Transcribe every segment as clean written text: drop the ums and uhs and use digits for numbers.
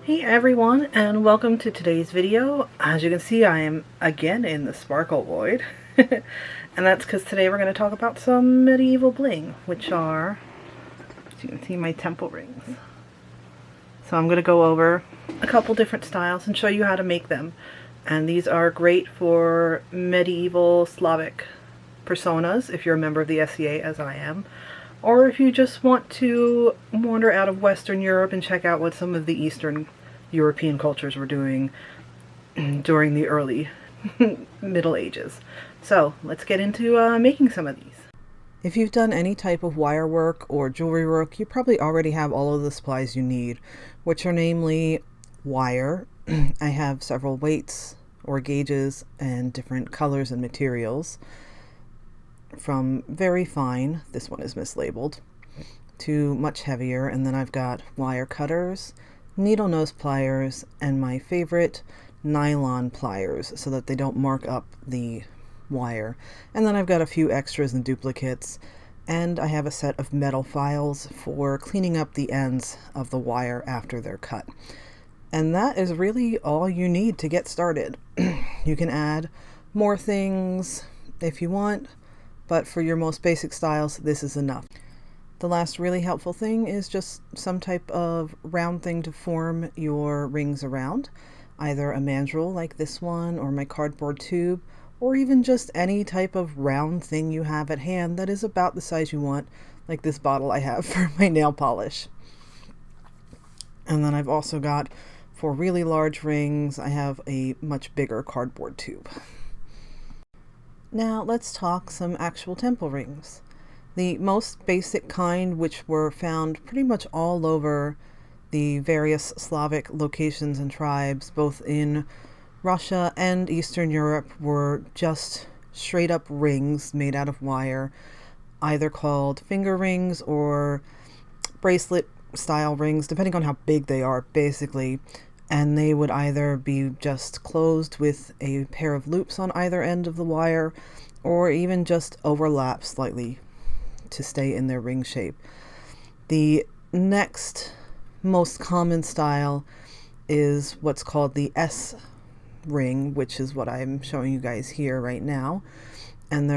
Hey everyone, and welcome to today's video. As you can see, I am again in the sparkle void. And that's because today we're going to talk about some medieval bling, which are, as you can see, my temple rings. So I'm going to go over a couple different styles and show you how to make them. And these are great for medieval Slavic personas, if you're a member of the SCA as I am. Or if you just want to wander out of Western Europe and check out what some of the Eastern European cultures were doing during the early Middle Ages. So let's get into making some of these. If you've done any type of wire work or jewelry work, you probably already have all of the supplies you need, which are namely wire. I have several weights or gauges and different colors and materials, from very fine, this one is mislabeled, to much heavier, and then I've got wire cutters, needle nose pliers, and my favorite nylon pliers so that they don't mark up the wire. And then I've got a few extras and duplicates, and I have a set of metal files for cleaning up the ends of the wire after they're cut. And that is really all you need to get started. You can add more things if you want, but for your most basic styles, this is enough. The last really helpful thing is just some type of round thing to form your rings around, either a mandrel like this one or my cardboard tube, or even just any type of round thing you have at hand that is about the size you want, like this bottle I have for my nail polish. And then I've also got, for really large rings, I have a much bigger cardboard tube. Now let's talk some actual temple rings. The most basic kind, which were found pretty much all over the various Slavic locations and tribes, both in Russia and Eastern Europe, were just straight up rings made out of wire, either called finger rings or bracelet style rings, depending on how big they are, basically. And they would either be just closed with a pair of loops on either end of the wire, or even just overlap slightly to stay in their ring shape. The next most common style is what's called the S ring, which is what I'm showing you guys here right now. And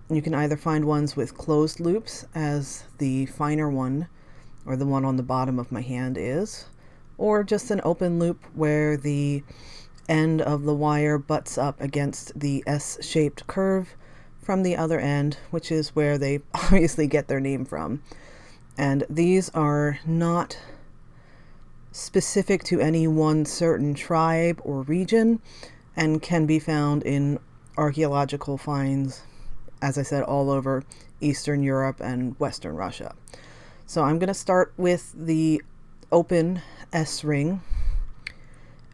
you can either find ones with closed loops, as the finer one, or the one on the bottom of my hand is, or just an open loop where the end of the wire butts up against the S-shaped curve from the other end, which is where they obviously get their name from. And these are not specific to any one certain tribe or region, and can be found in archaeological finds, as I said, all over Eastern Europe and Western Russia. So I'm going to start with the open S ring,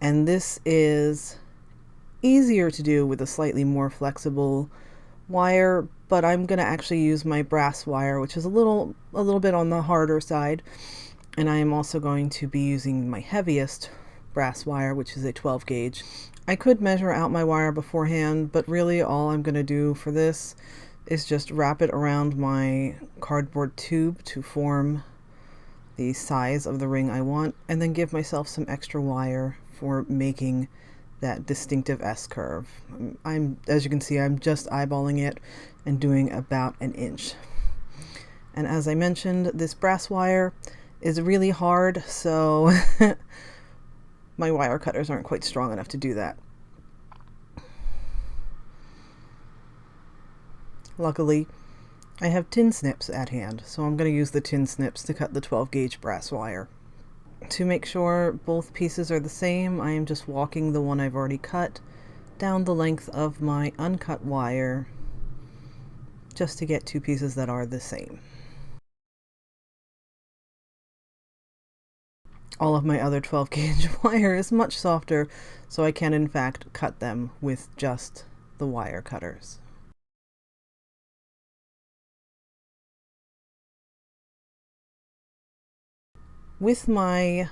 and this is easier to do with a slightly more flexible wire, but I'm going to actually use my brass wire, which is a little bit on the harder side, and I am also going to be using my heaviest brass wire, which is a 12 gauge. I could measure out my wire beforehand, but really all I'm going to do for this is just wrap it around my cardboard tube to form the size of the ring I want, and then give myself some extra wire for making that distinctive S curve. As you can see, I'm just eyeballing it and doing about an inch. And as I mentioned, this brass wire is really hard, so my wire cutters aren't quite strong enough to do that. Luckily, I have tin snips at hand, so I'm going to use the tin snips to cut the 12 gauge brass wire. To make sure both pieces are the same, I am just walking the one I've already cut down the length of my uncut wire, just to get two pieces that are the same. All of my other 12 gauge wire is much softer, so I can in fact cut them with just the wire cutters. With my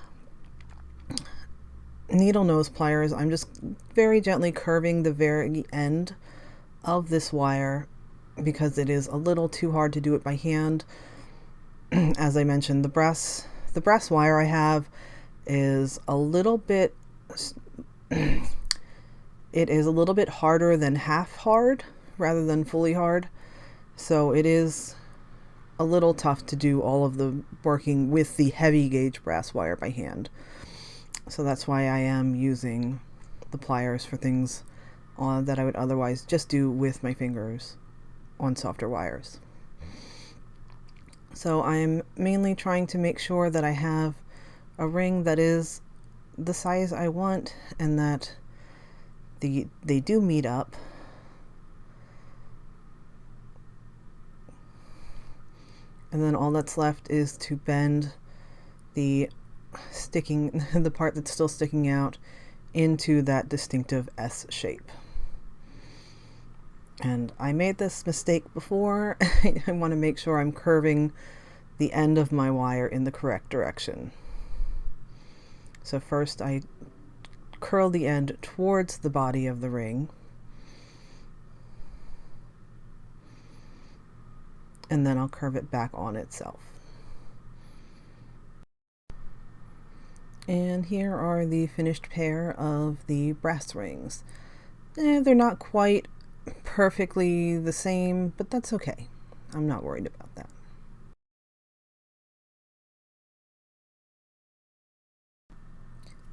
needle nose pliers, I'm just very gently curving the very end of this wire because it is a little too hard to do it by hand. As I mentioned, the brass wire I have is a little bit it is a little bit harder than half hard rather than fully hard. So it is a little tough to do all of the working with the heavy gauge brass wire by hand. So that's why I am using the pliers for things that I would otherwise just do with my fingers on softer wires. So I'm mainly trying to make sure that I have a ring that is the size I want and that they do meet up. And then all that's left is to bend the part that's still sticking out into that distinctive S shape. And I made this mistake before. I want to make sure I'm curving the end of my wire in the correct direction. So first I curl the end towards the body of the ring, and then I'll curve it back on itself. And here are the finished pair of the brass rings. They're not quite perfectly the same, but that's okay. I'm not worried about that.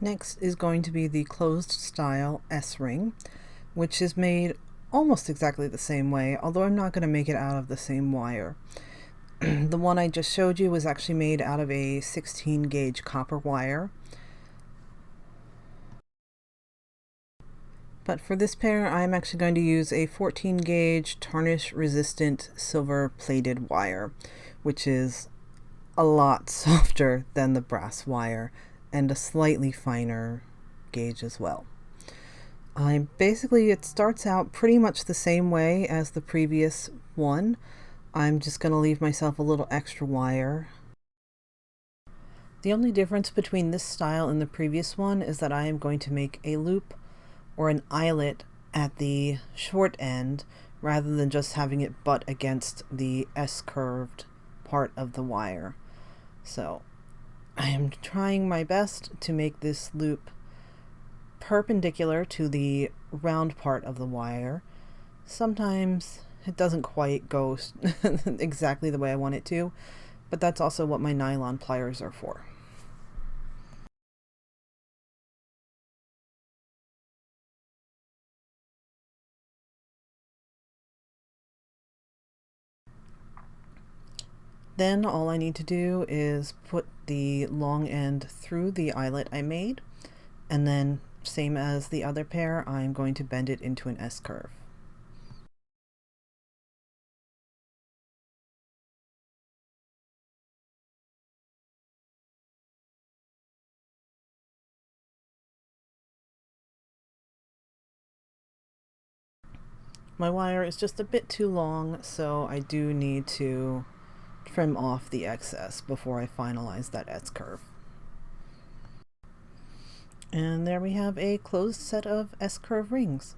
Next is going to be the closed style S ring, which is made almost exactly the same way, although I'm not going to make it out of the same wire. The one I just showed you was actually made out of a 16 gauge copper wire. But for this pair, I'm actually going to use a 14 gauge tarnish resistant silver plated wire, which is a lot softer than the brass wire and a slightly finer gauge as well. Basically, it starts out pretty much the same way as the previous one. I'm just going to leave myself a little extra wire. The only difference between this style and the previous one is that I am going to make a loop or an eyelet at the short end rather than just having it butt against the S-curved part of the wire. So I am trying my best to make this loop perpendicular to the round part of the wire. Sometimes it doesn't quite go exactly the way I want it to, but that's also what my nylon pliers are for. Then all I need to do is put the long end through the eyelet I made, and then same as the other pair, I'm going to bend it into an S-curve. My wire is just a bit too long, so I do need to trim off the excess before I finalize that S-curve. And there we have a closed set of S-curve rings.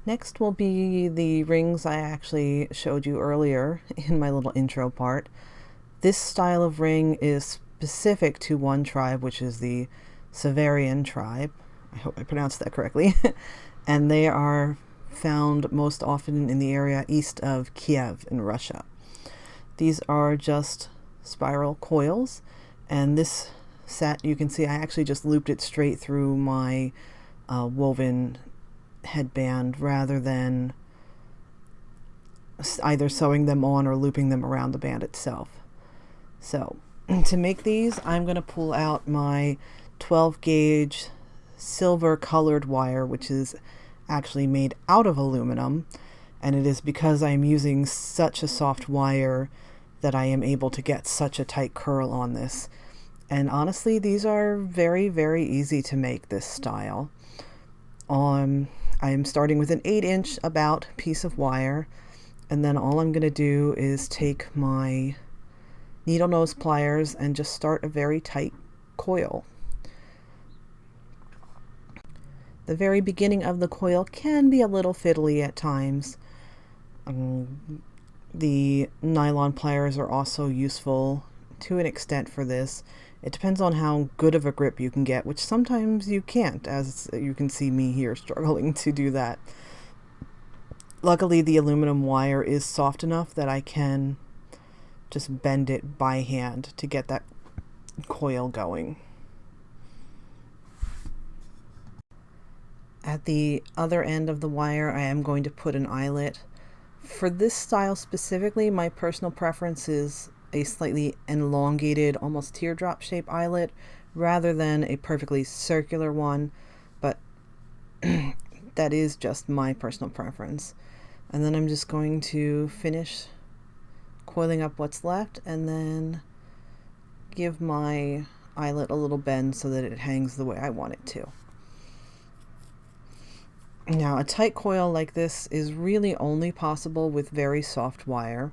Next will be the rings I actually showed you earlier in my little intro part. This style of ring is specific to one tribe, which is the Severian tribe. I hope I pronounced that correctly. And they are found most often in the area east of Kiev in Russia. These are just spiral coils, and this set, you can see I actually just looped it straight through my woven headband rather than either sewing them on or looping them around the band itself. So to make these, I'm going to pull out my 12 gauge silver colored wire, which is actually made out of aluminum, and it is because I'm using such a soft wire that I am able to get such a tight curl on this. And honestly, these are very, very easy to make this style. I am starting with an 8-inch about piece of wire, and then all I'm going to do is take my needle nose pliers and just start a very tight coil. The very beginning of the coil can be a little fiddly at times, The nylon pliers are also useful to an extent for this. It depends on how good of a grip you can get, which sometimes you can't, as you can see me here struggling to do that. Luckily, the aluminum wire is soft enough that I can just bend it by hand to get that coil going. At the other end of the wire, I am going to put an eyelet. For this style specifically, my personal preference is a slightly elongated, almost teardrop shaped eyelet rather than a perfectly circular one, but that is just my personal preference. And then I'm just going to finish coiling up what's left and then give my eyelet a little bend so that it hangs the way I want it to. Now, a tight coil like this is really only possible with very soft wire.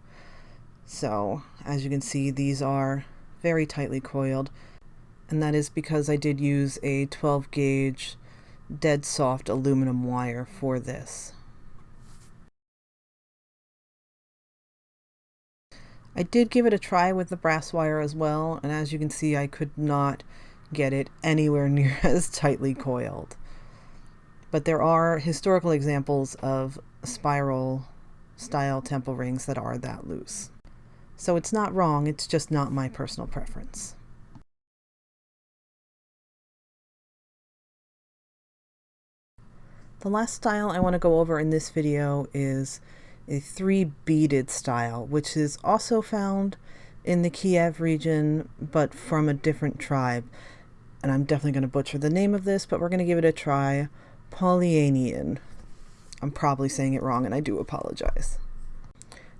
So, as you can see, these are very tightly coiled, and that is because I did use a 12 gauge dead soft aluminum wire for this. I did give it a try with the brass wire as well, and as you can see, I could not get it anywhere near as tightly coiled. But there are historical examples of spiral style temple rings that are that loose. So it's not wrong, it's just not my personal preference. The last style I want to go over in this video is a 3 beaded style, which is also found in the Kiev region, but from a different tribe. And I'm definitely going to butcher the name of this, but we're going to give it a try. Polyanian. I'm probably saying it wrong, and I do apologize.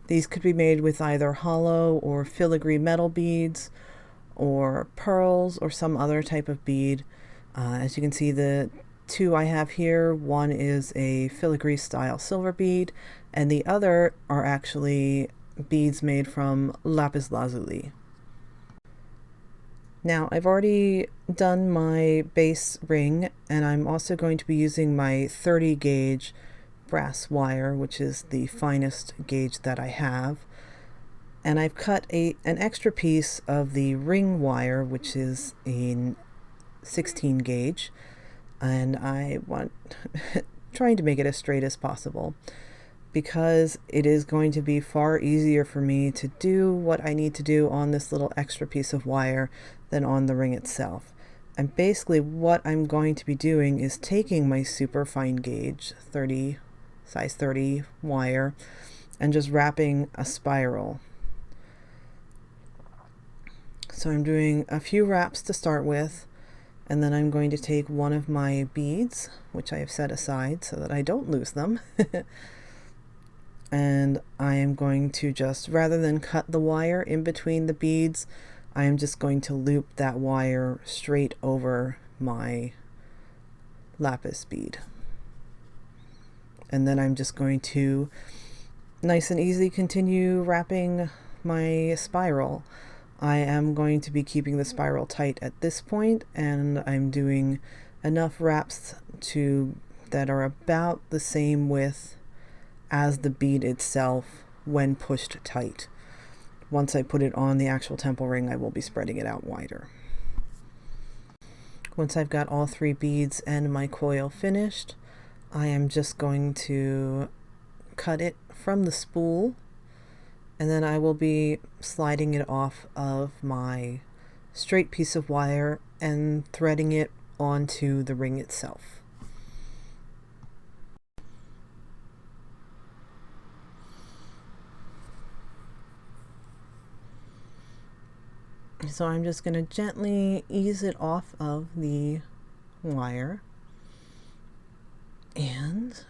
These could be made with either hollow or filigree metal beads, or pearls, or some other type of bead. As you can see, the two I have here, one is a filigree style silver bead, and the other are actually beads made from lapis lazuli. Now, I've already done my base ring, and I'm also going to be using my 30 gauge brass wire, which is the finest gauge that I have. And I've cut an extra piece of the ring wire, which is in 16 gauge, and I want trying to make it as straight as possible, because it is going to be far easier for me to do what I need to do on this little extra piece of wire than on the ring itself. And basically what I'm going to be doing is taking my super fine gauge size 30 wire and just wrapping a spiral. So I'm doing a few wraps to start with, and then I'm going to take one of my beads, which I have set aside so that I don't lose them, and I am going to just, rather than cut the wire in between the beads, I am just going to loop that wire straight over my lapis bead. And then I'm just going to nice and easy continue wrapping my spiral. I am going to be keeping the spiral tight at this point, and I'm doing enough wraps that are about the same width as the bead itself when pushed tight. Once I put it on the actual temple ring, I will be spreading it out wider. Once I've got all 3 beads and my coil finished, I am just going to cut it from the spool, and then I will be sliding it off of my straight piece of wire and threading it onto the ring itself. So I'm just going to gently ease it off of the wire, and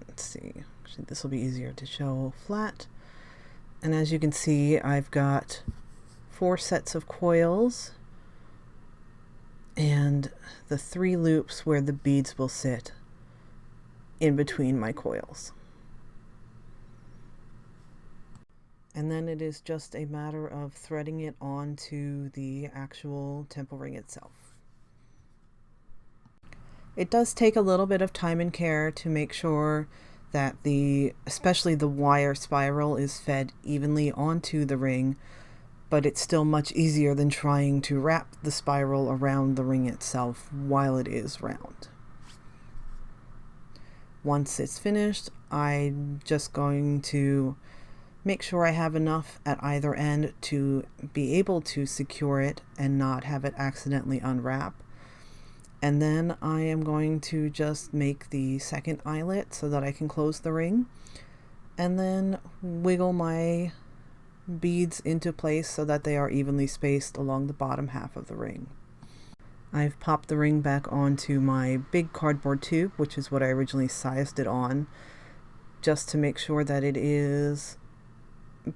let's see, actually this will be easier to show flat. And as you can see, I've got 4 sets of coils and the 3 loops where the beads will sit in between my coils. And then it is just a matter of threading it onto the actual temple ring itself. It does take a little bit of time and care to make sure that especially the wire spiral is fed evenly onto the ring, but it's still much easier than trying to wrap the spiral around the ring itself while it is round. Once it's finished, I'm just going to make sure I have enough at either end to be able to secure it and not have it accidentally unwrap. And then I am going to just make the second eyelet so that I can close the ring, and then wiggle my beads into place so that they are evenly spaced along the bottom half of the ring. I've popped the ring back onto my big cardboard tube, which is what I originally sized it on, just to make sure that it is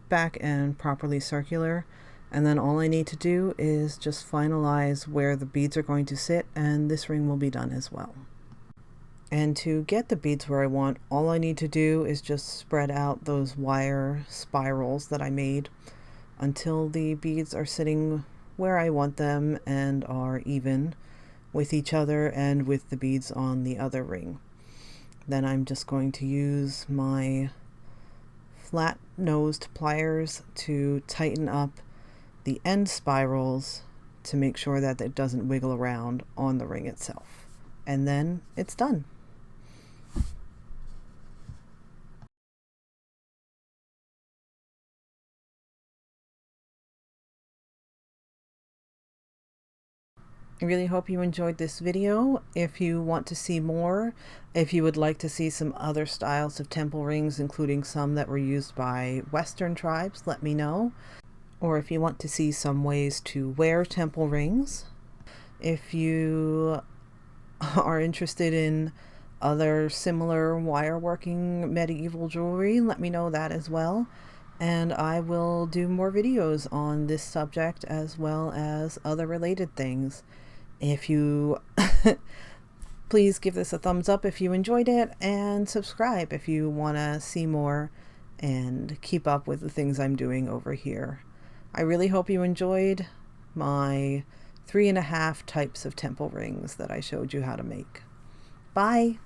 back and properly circular. And then all I need to do is just finalize where the beads are going to sit, and this ring will be done as well. And to get the beads where I want, all I need to do is just spread out those wire spirals that I made until the beads are sitting where I want them and are even with each other and with the beads on the other ring. Then I'm just going to use my flat-nosed pliers to tighten up the end spirals to make sure that it doesn't wiggle around on the ring itself. And then it's done. I really hope you enjoyed this video. If you want to see more, if you would like to see some other styles of temple rings, including some that were used by Western tribes, let me know. Or if you want to see some ways to wear temple rings. If you are interested in other similar wire working medieval jewelry, let me know that as well. And I will do more videos on this subject as well as other related things. If you please give this a thumbs up if you enjoyed it, and subscribe if you want to see more and keep up with the things I'm doing over here. I really hope you enjoyed my 3.5 types of temple rings that I showed you how to make. Bye!